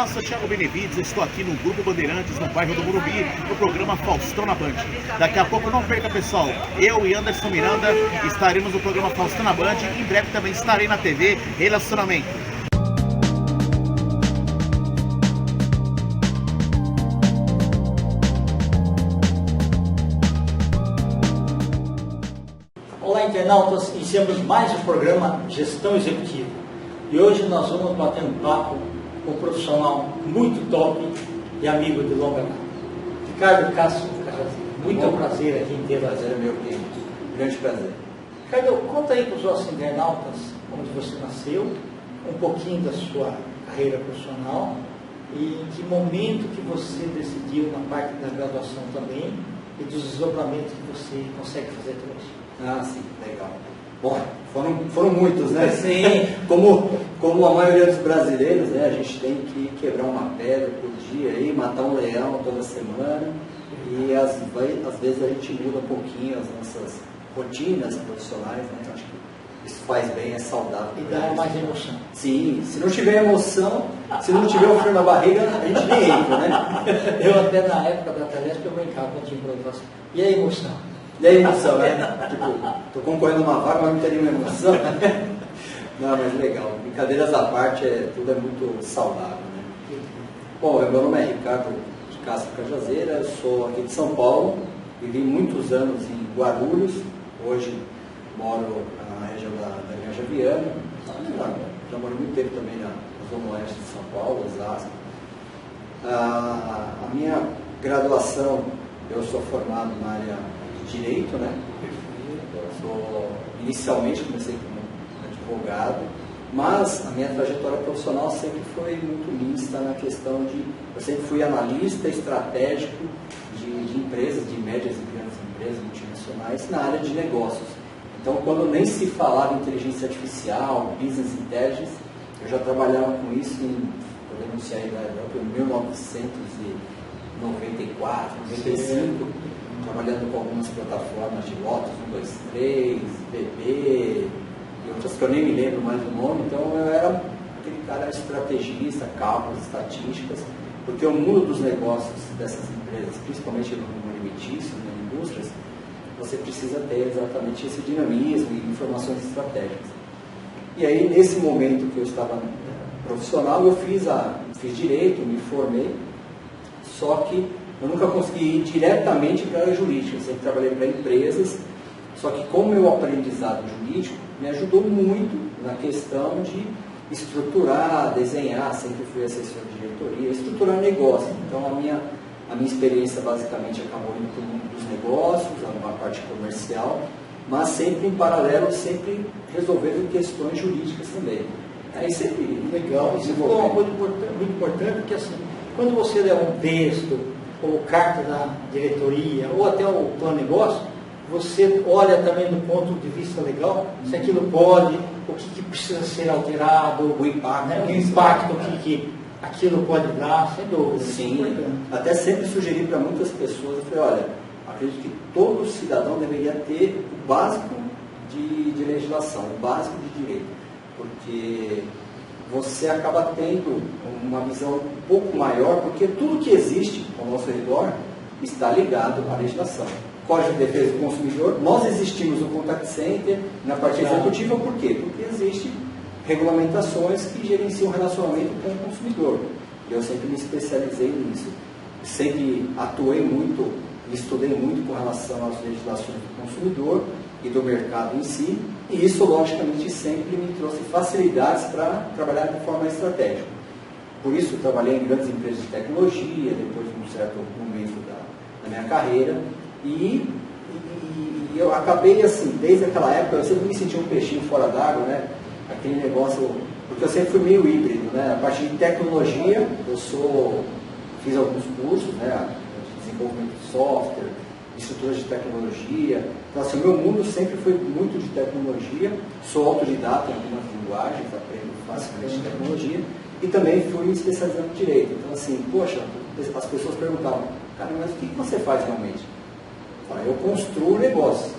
Olá, sou Thiago Benevides, estou aqui no Grupo Bandeirantes, no bairro do Morumbi, no programa Faustão na Band. Daqui a pouco, não perca, pessoal, eu e Anderson Miranda estaremos no programa Faustão na Band, em breve também estarei na TV Relacionamento. Olá, internautas, iniciamos mais um programa Gestão Executiva. E hoje nós vamos bater um papo com um profissional muito top e amigo de longa data. Ricardo Castro Cajazeiras. Muito prazer aqui em tê-lo. Prazer é meu, grande prazer. Ricardo, conta aí para os nossos internautas onde você nasceu, um pouquinho da sua carreira profissional e em que momento que você decidiu na parte da graduação também e dos desdobramentos que você consegue fazer até hoje. Ah, sim, legal. Bom, foram muitos, né? Sim. Como a maioria dos brasileiros, né? A gente tem que quebrar uma pedra por dia, aí, matar um leão toda semana. E às vezes a gente muda um pouquinho as nossas rotinas profissionais, né? Acho que isso faz bem, é saudável. E dá mais emoção. Sim, se não tiver emoção, se não tiver o frio na barriga, a gente nem entra, né? Eu até na época da Telesp eu brincava quando tinha improvisação. E a emoção? E a emoção, né? Tipo, tô concorrendo uma vaga, mas não teria uma emoção. Não, mas legal. Brincadeiras à parte, tudo é muito saudável, né? Bom, meu nome é Ricardo de Castro Cajazeiras, eu sou aqui de São Paulo, vivi muitos anos em Guarulhos, hoje moro na região da Granja Viana, já moro muito tempo também na zona oeste de São Paulo, Osasco. A minha graduação, eu sou formado na área de Direito, né? Inicialmente comecei como advogado, mas a minha trajetória profissional sempre foi muito mista na questão de... Eu sempre fui analista estratégico de empresas, de médias e grandes empresas multinacionais na área de negócios. Então, quando nem se falava em inteligência artificial, business intelligence, eu já trabalhava com isso podemos sair da Europa em 1994, 95, trabalhando com algumas plataformas de Lotus 123, BB e outras que eu nem me lembro mais do nome. Então eu era aquele cara estrategista, cálculos, estatísticas, porque o mundo dos negócios dessas empresas, principalmente no ramo alimentício, nas indústrias, você precisa ter exatamente esse dinamismo e informações estratégicas. E aí, nesse momento que eu estava profissional, eu fiz direito, me formei, só que eu nunca consegui ir diretamente para a área jurídica, eu sempre trabalhei para empresas, só que como meu aprendizado jurídico me ajudou muito na questão de estruturar, desenhar, sempre fui assessor de diretoria, estruturar negócio. Então a minha experiência basicamente acabou indo para o mundo dos negócios, uma parte comercial, mas sempre em paralelo, sempre resolvendo questões jurídicas também. Aí sempre legal, isso é uma coisa muito importante, porque assim, quando você lê um texto, ou carta da diretoria, ou até o plano de negócio, você olha também do ponto de vista legal, se aquilo pode, o que precisa ser alterado, o impacto, né? O impacto que aquilo pode dar, sem dúvida. Sim, até sempre sugeri para muitas pessoas, eu falei, olha, acredito que todo cidadão deveria ter o básico de legislação, o básico de direito, porque você acaba tendo uma visão um pouco maior, porque tudo que existe ao nosso redor está ligado à legislação. Código de Defesa do Consumidor, nós existimos no Contact Center, na parte executiva, por quê? Porque existem regulamentações que gerenciam o relacionamento com o consumidor. Eu sempre me especializei nisso. Sempre atuei muito, estudei muito com relação às legislações do consumidor e do mercado em si, e isso, logicamente, sempre me trouxe facilidades para trabalhar de forma estratégica. Por isso, trabalhei em grandes empresas de tecnologia, depois de um certo momento da minha carreira, e eu acabei, assim, desde aquela época, eu sempre me senti um peixinho fora d'água, né? Aquele negócio, porque eu sempre fui meio híbrido, né? A parte de tecnologia, fiz alguns cursos, né? De desenvolvimento de software, estruturas de tecnologia. Então, assim, o meu mundo sempre foi muito de tecnologia, sou autodidata em algumas linguagens, aprendo facilmente tecnologia, e também fui me especializando em direito. Então, assim, poxa, as pessoas perguntavam, cara, mas o que você faz realmente? Eu construo negócios.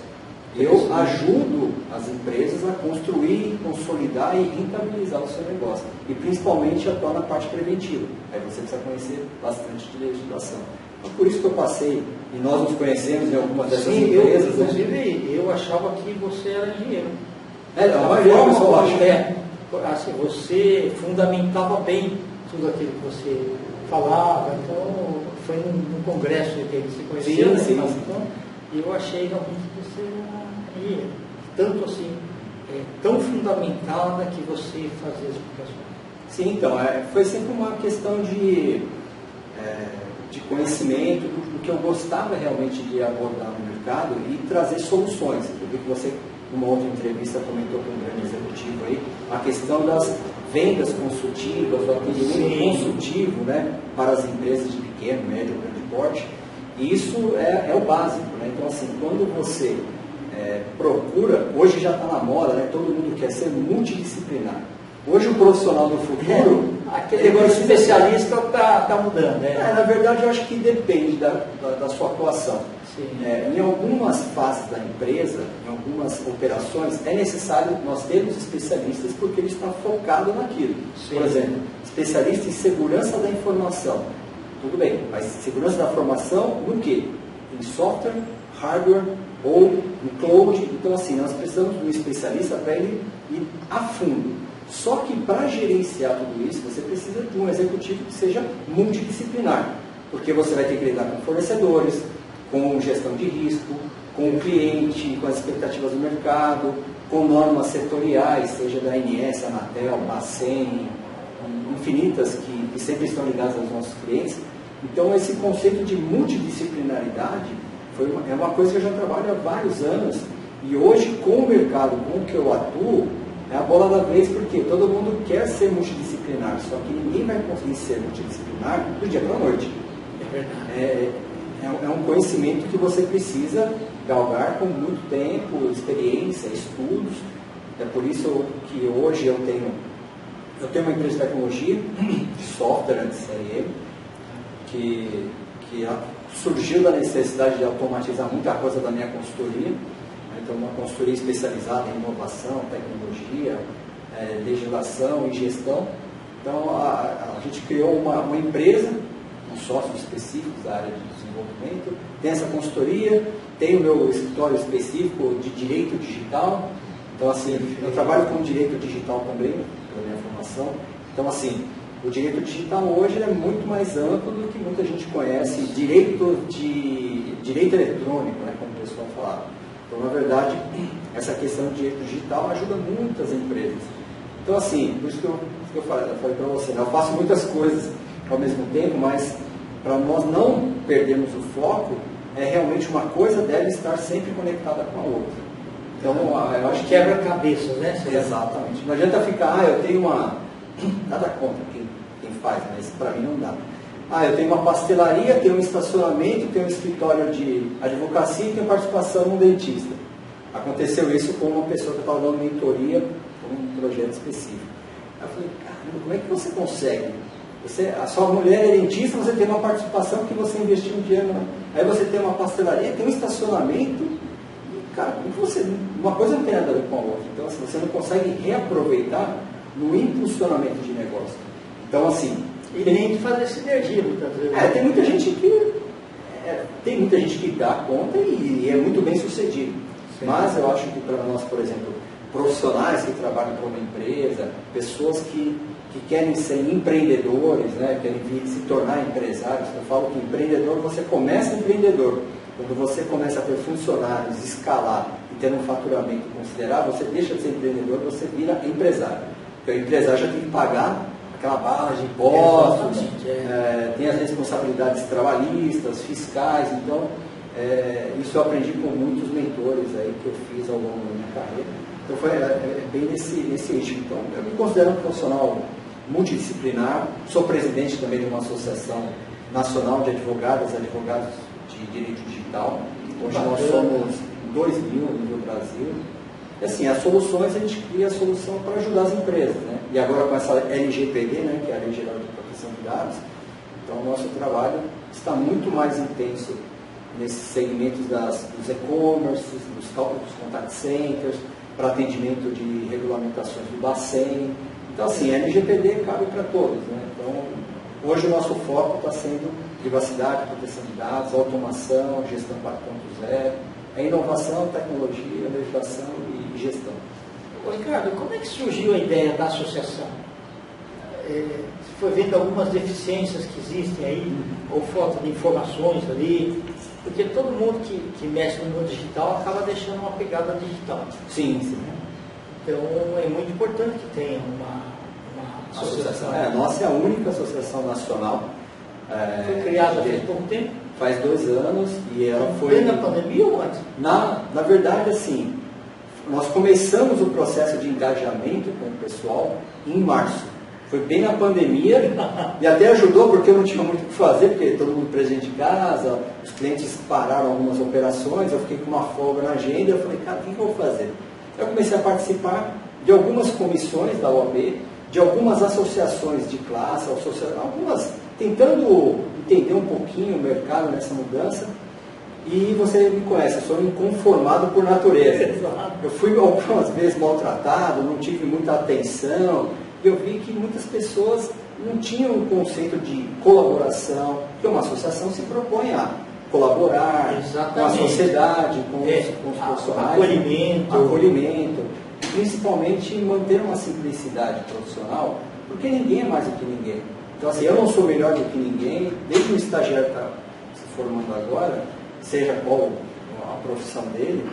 Eu ajudo as empresas a construir, consolidar e rentabilizar o seu negócio. E principalmente atuar na parte preventiva. Aí você precisa conhecer bastante de legislação. Então, por isso que eu passei, e nós nos conhecemos em algumas dessas empresas. Inclusive, eu achava que você era engenheiro. A maioria do pessoal acha. Assim, você fundamentava bem tudo aquilo que você falava. Então, foi num congresso que a gente se conheceu. Sim. Então, e eu achei realmente que você era engenheiro. Tanto assim, tão fundamentada que você fazia as explicações. Sim, então, foi sempre uma questão de conhecimento do que eu gostava realmente de abordar no mercado e trazer soluções. Eu vi que você, numa outra entrevista, comentou com um grande executivo aí, a questão das vendas consultivas, o atendimento consultivo, né, para as empresas de pequeno, médio, grande porte. E isso é o básico, né? Então, assim, quando você procura, hoje já está na moda, né? Todo mundo quer ser multidisciplinar. Hoje o profissional do futuro... Aquele negócio especialista está mudando, né? Na verdade, eu acho que depende da sua atuação. Em algumas fases da empresa, em algumas operações, é necessário nós termos especialistas porque ele está focado naquilo. Sim. Por exemplo, especialista em segurança da informação. Tudo bem, mas segurança da informação no quê? Em software, hardware ou no cloud. Então, assim, nós precisamos de um especialista para ele ir a fundo. Só que para gerenciar tudo isso, você precisa de um executivo que seja multidisciplinar. Porque você vai ter que lidar com fornecedores, com gestão de risco, com o cliente, com as expectativas do mercado, com normas setoriais, seja da ANS, Anatel, Bacen, infinitas que sempre estão ligadas aos nossos clientes. Então, esse conceito de multidisciplinaridade é uma coisa que eu já trabalho há vários anos e hoje, com o mercado com o que eu atuo, é a bola da vez, porque todo mundo quer ser multidisciplinar, só que ninguém vai conseguir ser multidisciplinar do dia para a noite. É verdade. É um conhecimento que você precisa galgar com muito tempo, experiência, estudos. É por isso que hoje eu tenho uma empresa de tecnologia, de software, de CRM, que surgiu da necessidade de automatizar muita coisa da minha consultoria. Então, uma consultoria especializada em inovação, tecnologia, legislação e gestão. Então, a gente criou uma empresa, com sócios específicos da área de desenvolvimento, tem essa consultoria, tem o meu escritório específico de direito digital. Então, assim, eu trabalho com direito digital também, pela minha formação. Então, assim, o direito digital hoje é muito mais amplo do que muita gente conhece. Direito eletrônico, né, como o pessoal falava. Então, na verdade, essa questão de direito digital ajuda muitas empresas. Então, assim, por isso que eu falei para você, né? Eu faço muitas coisas ao mesmo tempo, mas para nós não perdermos o foco, realmente uma coisa deve estar sempre conectada com a outra. Então, eu acho que quebra-cabeça, né? Exatamente. Não adianta ficar, eu tenho uma... Nada contra quem faz, mas para mim não dá. Eu tenho uma pastelaria, tenho um estacionamento, tenho um escritório de advocacia e tenho participação num dentista. Aconteceu isso com uma pessoa que estava dando mentoria por um projeto específico. Eu falei, caramba, como é que você consegue? A sua mulher é dentista, você tem uma participação que você investiu um dinheiro. Aí você tem uma pastelaria, tem um estacionamento, e, cara, uma coisa não tem nada a ver com a outra. Então, assim, você não consegue reaproveitar no impulsionamento de negócio. Então, assim... E nem de fazer sinergia, muitas vezes. Tem muita gente que dá conta e é muito bem sucedido. Sim. Mas eu acho que para nós, por exemplo, profissionais que trabalham para uma empresa, pessoas que querem ser empreendedores, né, querem se tornar empresários, eu falo que empreendedor, você começa empreendedor. Quando você começa a ter funcionários, escalar e ter um faturamento considerável, você deixa de ser empreendedor, você vira empresário. Porque o empresário já tem que pagar aquela barra de impostos, tem as responsabilidades trabalhistas, fiscais. Então, isso eu aprendi com muitos mentores aí que eu fiz ao longo da minha carreira. Então, foi bem nesse eixo. Então, eu me considero um profissional multidisciplinar, sou presidente também de uma associação nacional de advogados de direito digital. Hoje nós somos 2 mil no Brasil. E assim, as soluções, a gente cria a solução para ajudar as empresas, né? E agora com essa LGPD, né, que é a Lei Geral de Proteção de Dados, então o nosso trabalho está muito mais intenso nesses segmentos dos e-commerce, dos contact centers, para atendimento de regulamentações do Bacen. Então, assim, a LGPD cabe para todos, né? Então, hoje o nosso foco está sendo privacidade, proteção de dados, automação, gestão 4.0, inovação, tecnologia, legislação e gestão. Ô, Ricardo, como é que surgiu a ideia da associação? Você foi vendo algumas deficiências que existem aí, ou falta de informações ali, porque todo mundo que mexe no mundo digital acaba deixando uma pegada digital. Sim, sim. Então é muito importante que tenha uma associação. A nossa é a única associação nacional. Foi criada faz pouco tempo? Faz 2 anos e ela foi... Na pandemia ou antes? Na verdade, assim, nós começamos o processo de engajamento com o pessoal em março. Foi bem na pandemia e até ajudou porque eu não tinha muito o que fazer, porque todo mundo preso de casa, os clientes pararam algumas operações, eu fiquei com uma folga na agenda, eu falei, cara, o que eu vou fazer? Eu comecei a participar de algumas comissões da OAB, de algumas associações de classe, algumas tentando entender um pouquinho o mercado nessa mudança. E você me conhece, eu sou um inconformado por natureza. Eu fui algumas vezes maltratado, não tive muita atenção, e eu vi que muitas pessoas não tinham um conceito de colaboração, que uma associação se propõe a colaborar com a sociedade, com os profissionais, acolhimento, e principalmente manter uma simplicidade profissional, porque ninguém é mais do que ninguém. Então, assim, eu não sou melhor do que ninguém, desde o estagiário que está se formando agora, seja qual a profissão dele,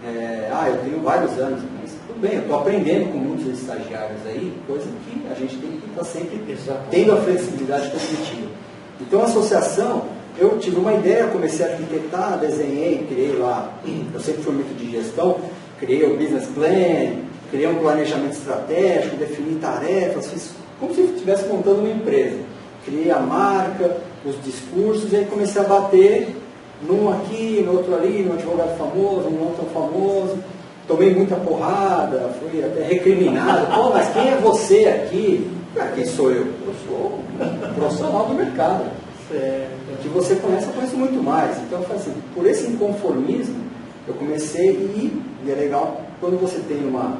eu tenho vários anos, mas tudo bem, eu estou aprendendo com muitos estagiários aí, coisa que a gente tem que estar sempre tendo a flexibilidade cognitiva. Então, a associação, eu tive uma ideia, comecei a arquitetar, desenhei, criei lá, eu sempre fui muito de gestão, criei o business plan, criei um planejamento estratégico, defini tarefas, fiz como se eu estivesse montando uma empresa. Criei a marca, os discursos, e aí comecei a bater num aqui, no outro ali, num advogado famoso, num não tão famoso. Tomei muita porrada, fui até recriminado. Pô, mas quem é você aqui? Quem sou eu? Eu sou um profissional do mercado. Que você conhece, eu conheço muito mais. Então, eu falei assim, por esse inconformismo, eu comecei e é legal, quando você tem uma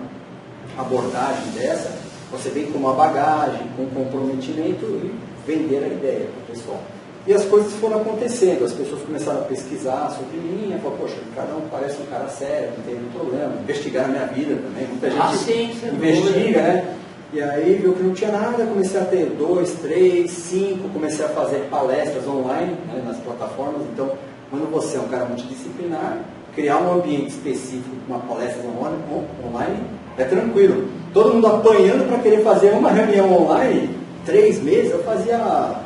abordagem dessa, você vem com uma bagagem, com comprometimento e vender a ideia para o pessoal. E as coisas foram acontecendo, as pessoas começaram a pesquisar sobre mim, falaram, poxa, cada um parece um cara sério, não tem nenhum problema, investigar a minha vida também, muita gente investiga, né? E aí viu que não tinha nada, comecei a ter 2, 3, 5, comecei a fazer palestras online, né, nas plataformas. Então, quando você é um cara multidisciplinar, criar um ambiente específico, uma palestra online, é tranquilo. Todo mundo apanhando para querer fazer uma reunião online, 3 meses, eu fazia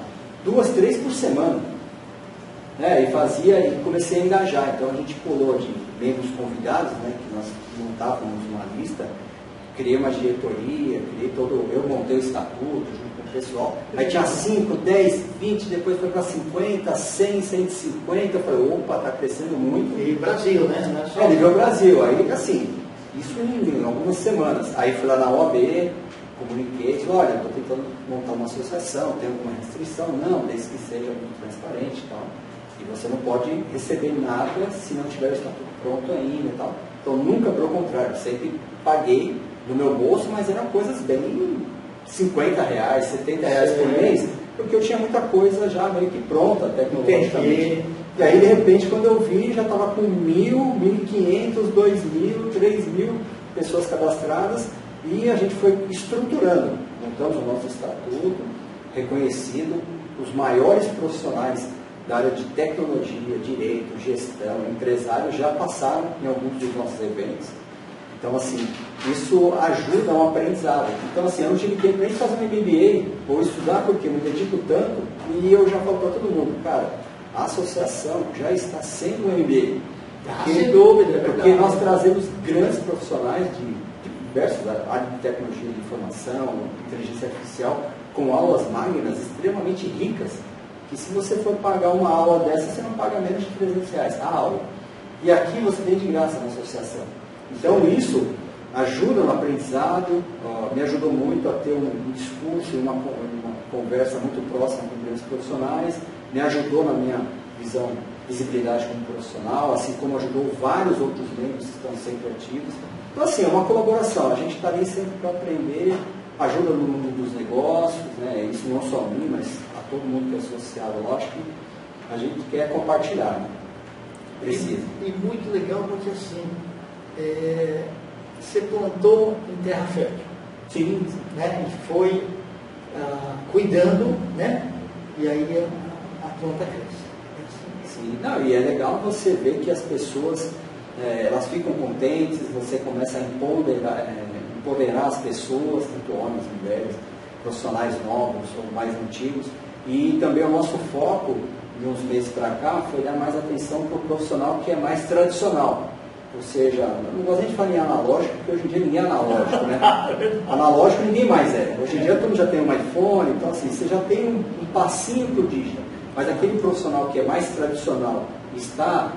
2, 3 por semana. E comecei a engajar. Então a gente pulou de membros convidados, né, que nós montávamos uma lista, criei uma diretoria, eu montei o estatuto junto com o pessoal. Aí tinha 5, 10, 20, depois foi para 50, 100, 150. Eu falei, opa, está crescendo muito. E Brasil, né? Nível Brasil. Aí, assim, isso em algumas semanas. Aí fui lá na OAB, comuniquei, disse, olha, estou tentando montar uma associação, tem alguma restrição? Não, desde que seja muito transparente e tal. E você não pode receber nada se não tiver o estatuto pronto ainda e tal. Então, nunca, pelo contrário, sempre paguei do meu bolso, mas eram coisas bem R$50, R$70 por mês, porque eu tinha muita coisa já meio que pronta tecnologicamente. E aí, de repente, quando eu vi, já estava com 1.000, 1.500, 2.000, 3.000 pessoas cadastradas, e a gente foi estruturando. Montamos o nosso estatuto, reconhecido, os maiores profissionais da área de tecnologia, direito, gestão, empresários já passaram em alguns dos nossos eventos. Então, assim, isso ajuda um aprendizado. Então, assim, eu não tive tempo nem de fazer um MBA ou estudar, porque me dedico tanto, e eu já falo para todo mundo, cara, a associação já está sendo um MBA. Sem dúvida, porque nós trazemos grandes profissionais de diversas áreas de tecnologia de informação, inteligência artificial, com aulas magnas extremamente ricas, que se você for pagar uma aula dessa, você não paga menos de R$300 a aula. E aqui você tem de graça na associação. Então isso ajuda no aprendizado, me ajudou muito a ter um discurso, uma conversa muito próxima com grandes profissionais, me ajudou na minha visibilidade como profissional, assim como ajudou vários outros membros que estão sempre ativos. Então, assim, é uma colaboração. A gente está ali sempre para aprender, ajuda no mundo dos negócios, né? Isso não só a mim, mas a todo mundo que é associado. Lógico que a gente quer compartilhar, né? Precisa. E muito legal porque, assim, você plantou em terra fértil. Sim. Né? E foi cuidando, né? E aí a planta cresce. Sim. Não, e é legal você ver que as pessoas elas ficam contentes, você começa a empoderar as pessoas, tanto homens, mulheres, profissionais novos ou mais antigos. E também o nosso foco, de uns meses para cá, foi dar mais atenção para o profissional que é mais tradicional. Ou seja, não gosto nem de falar em analógico, porque hoje em dia ninguém é analógico, né? Analógico ninguém mais é. Hoje em dia todo mundo já tem um iPhone, então assim, você já tem um passinho para o digital. Mas aquele profissional que é mais tradicional está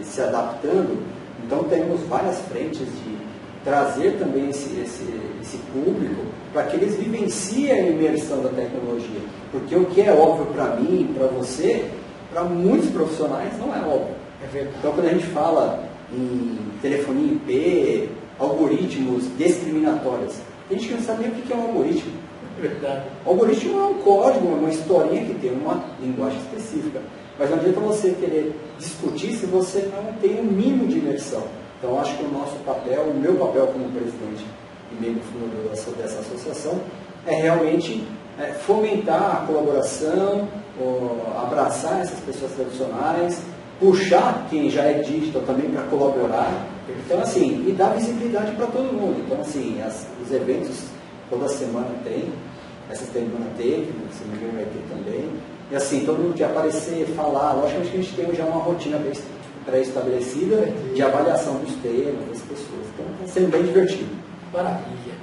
se adaptando, então temos várias frentes de trazer também esse público para que eles vivenciem a imersão da tecnologia. Porque o que é óbvio para mim, para você, para muitos profissionais não é óbvio. É verdade. Então quando a gente fala em telefonia IP, algoritmos discriminatórios, tem gente que não sabe nem o que é um algoritmo. É verdade. O algoritmo é um código, é uma historinha que tem uma linguagem específica. Mas não adianta você querer discutir se você não tem um mínimo de imersão. Então, acho que o nosso papel, o meu papel como presidente e membro fundador dessa associação, é realmente fomentar a colaboração, abraçar essas pessoas tradicionais, puxar quem já é digital também para colaborar. Então, assim, e dar visibilidade para todo mundo. Então, assim, os eventos toda semana tem, essa semana teve, semana que vem vai ter também. E assim, todo mundo que aparecer, falar, logicamente que a gente tem já uma rotina pré-estabelecida de avaliação dos temas, das pessoas. Então, está sendo bem divertido. Maravilha.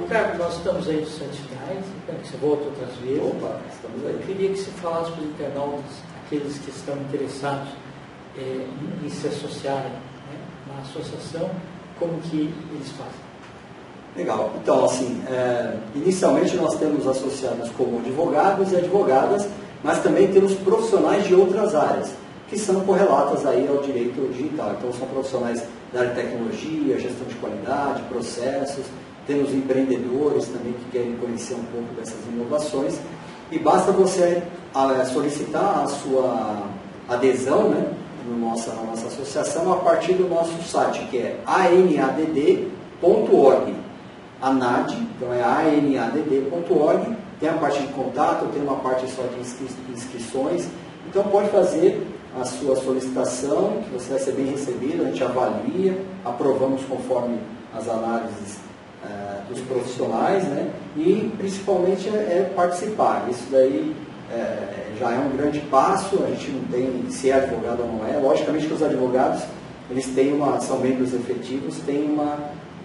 Ricardo, nós estamos aí nos Santos Finais, espero que você volte outras vezes. Opa, estamos aí. Eu queria que você falasse para os internautas, aqueles que estão interessados em se associarem, né, na associação, como que eles fazem. Legal. Então, assim, inicialmente nós temos associados como advogados e advogadas, mas também temos profissionais de outras áreas, que são correlatas aí ao direito digital. Então, são profissionais da área de tecnologia, gestão de qualidade, processos, temos empreendedores também que querem conhecer um pouco dessas inovações, e basta você solicitar a sua adesão, né, na nossa associação a partir do nosso site, que é anadd.org. ANAD, então é anadd.org, tem a parte de contato, tem uma parte só de inscrições, então pode fazer a sua solicitação, que você vai ser bem recebido, a gente avalia, aprovamos conforme as análises dos profissionais, né? E principalmente participar, isso daí já é um grande passo, a gente não tem se é advogado ou não é, logicamente que os advogados, eles têm são membros efetivos, têm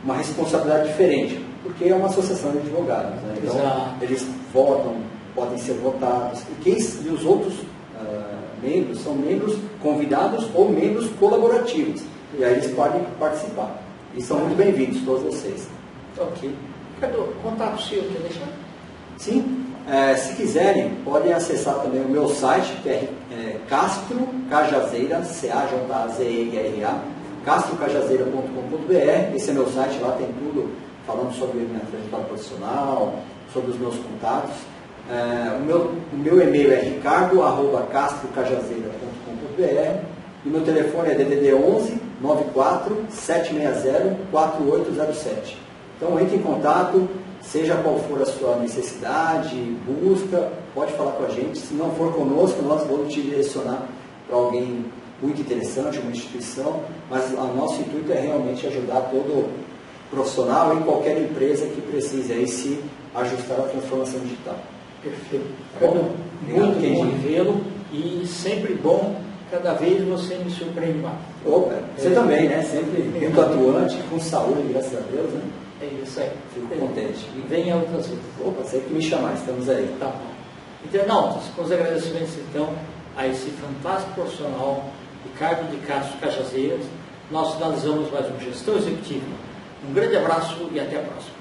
uma responsabilidade diferente, porque é uma associação de advogados, né? Então, eles votam, podem ser votados, e os outros membros são membros convidados ou membros colaborativos, e aí eles podem participar. E são muito bem-vindos, todos vocês. Ok. Ricardo, contato seu, quer deixar? Sim. Se quiserem, podem acessar também o meu site, que é Castro Cajazeira, CAJAZERA, castrocajazeira.com.br. Esse é meu site, lá tem tudo falando sobre a minha trajetória profissional, sobre os meus contatos. O meu e-mail é ricardo@castrocajazeira.com.br e meu telefone é DDD 11 94 760 4807. Então entre em contato, seja qual for a sua necessidade, busca, pode falar com a gente. Se não for conosco, nós vamos te direcionar para alguém muito interessante, uma instituição, mas o nosso intuito é realmente ajudar todo profissional em qualquer empresa que precise aí se ajustar à transformação digital. Perfeito. Tá bom? Muito bom vê-lo e sempre bom, cada vez você me surpreende mais. Opa, você também, né? Sempre muito atuante, com saúde, graças a Deus, né? É isso aí. Fico contente. E venha outras vezes. Opa, sempre que me chamar, estamos aí. Tá bom. Internautas, com os agradecimentos então a esse fantástico profissional, Ricardo de Castro Cajazeiras, nós finalizamos mais um Gestão Executiva. Um grande abraço e até a próxima.